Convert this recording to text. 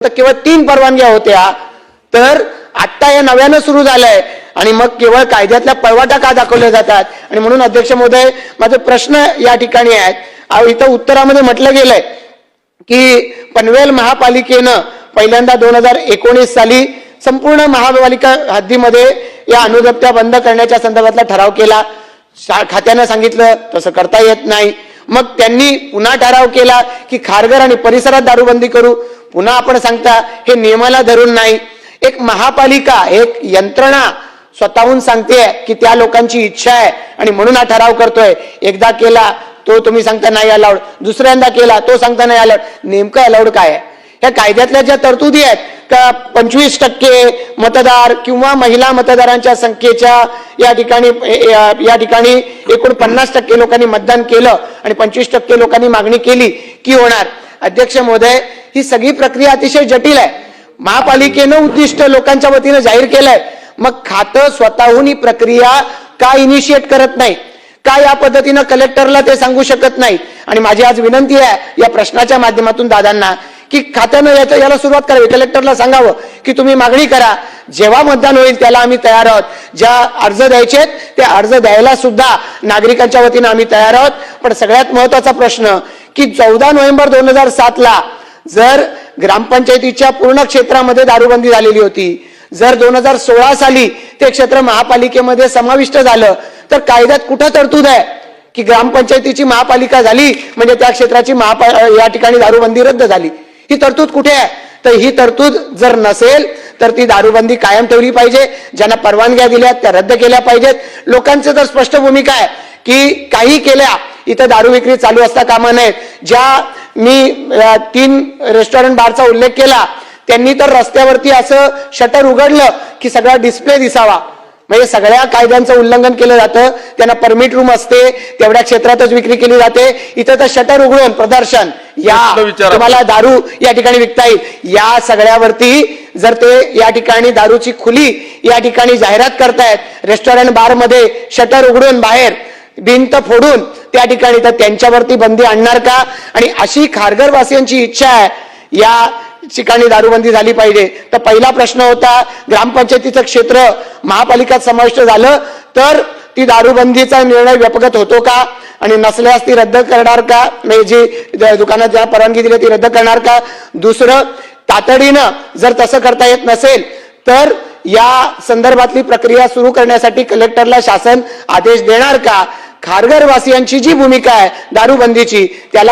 तर केवळ 3 परवानग्या होत्या, तर आता या नव्यानं सुरू झालंय आणि मग केवळ कायद्यातल्या पळवाटा का दाखवल्या जातात? आणि म्हणून अध्यक्ष महोदय, माझे प्रश्न या ठिकाणी आहेत. इथं उत्तरामध्ये म्हटलं गेलंय की पनवेल महापालिकेनं पहिल्यांदा 2019 साली संपूर्ण महापालिका हद्दीमध्ये या अनुज्ञप्त्या बंद करण्याच्या संदर्भातला ठराव केला. खात्यानं सांगितलं तसं करता येत नाही. मग त्यांनी पुन्हा ठराव केला की खारघर आणि परिसरात दारूबंदी करू. पुन्हा आपण सांगता हे नियमाला धरून नाही. एक महापालिका, एक यंत्रणा स्वतःहून सांगते की त्या लोकांची इच्छा आहे आणि म्हणून हा ठराव करतोय. एकदा केला तो तुम्ही सांगता नाही अलाउड, दुसऱ्यांदा केला तो सांगता नाही अलाउड. नेमकं अलाउड काय आहे? या कायद्यातल्या ज्या तरतुदी आहेत का 25% मतदार किंवा महिला मतदारांच्या संख्येच्या या ठिकाणी एकूण 50% लोकांनी मतदान केलं आणि 25% लोकांनी मागणी केली की होणार. अध्यक्ष महोदय, ही सगळी प्रक्रिया अतिशय जटिल आहे. महापालिकेनं उद्दिष्ट लोकांच्या वतीनं जाहीर केलंय, मग खातं स्वतःहून ही प्रक्रिया का इनिशिएट करत नाही? का या पद्धतीनं कलेक्टरला ते सांगू शकत नाही? आणि माझी आज विनंती आहे या प्रश्नाच्या माध्यमातून दादांना की खात्यानं याला सुरुवात करावी. कलेक्टरला सांगावं की तुम्ही मागणी करा, जेव्हा मतदान होईल त्याला आम्ही तयार आहोत. ज्या अर्ज द्यायचे ते अर्ज द्यायला सुद्धा नागरिकांच्या वतीनं आम्ही तयार आहोत. पण सगळ्यात महत्वाचा प्रश्न की 14 नोव्हेंबर 2007 ला जर ग्रामपंचायतीच्या पूर्ण क्षेत्रामध्ये दारूबंदी झालेली होती, जर 2016 साली ते क्षेत्र महापालिकेमध्ये समाविष्ट झालं, तर कायद्यात कुठं तरतूद आहे की ग्रामपंचायतीची महापालिका झाली म्हणजे त्या क्षेत्राची या ठिकाणी दारूबंदी रद्द झाली? ही तरतूद कुठे आहे? तर ही तरतूद जर नसेल तर ती दारूबंदी कायम ठेवली पाहिजे. ज्यांना परवानग्या दिल्यात त्या रद्द केल्या पाहिजेत. लोकांचं तर स्पष्ट भूमिका आहे की काही केल्या इथं दारू विक्री चालू असता कामा नयेत. ज्या मी 3 रेस्टॉरंट बारचा उल्लेख केला, त्यांनी तर रस्त्यावरती असं शटर उघडलं की सगळा डिस्प्ले दिसावा. म्हणजे सगळ्या कायद्यांचं उल्लंघन केलं जातं. त्यांना परमिट रूम असते, तेवढ्या क्षेत्रातच विक्री केली जाते. इथं तर शटर उघडून प्रदर्शन या तुम्हाला दारू या ठिकाणी विकता येईल. या सगळ्यावरती जर ते या ठिकाणी दारूची खुली या ठिकाणी जाहिरात करतायत, रेस्टॉरंट बार मध्ये शटर उघडून बाहेर भिंत फोडून त्या ठिकाणी, तर त्यांच्यावरती बंदी आणणार का? आणि अशी खारघर वासियांची इच्छा आहे या ठिकाणी दारूबंदी झाली पाहिजे. तर पहिला प्रश्न होता, ग्रामपंचायतीचं क्षेत्र महापालिकात समाविष्ट झालं तर ती दारूबंदीचा निर्णय व्यापक होतो का? आणि नसल्यास ती रद्द करणार का? म्हणजे जी दुकानात ज्या परवानगी दिली ती रद्द करणार का? दुसरं, तातडीनं जर तसं करता येत नसेल तर या संदर्भातली प्रक्रिया सुरू करण्यासाठी कलेक्टरला शासन आदेश देणार का? खारघर वासियांची जी भूमिका आहे दारूबंदीची त्याला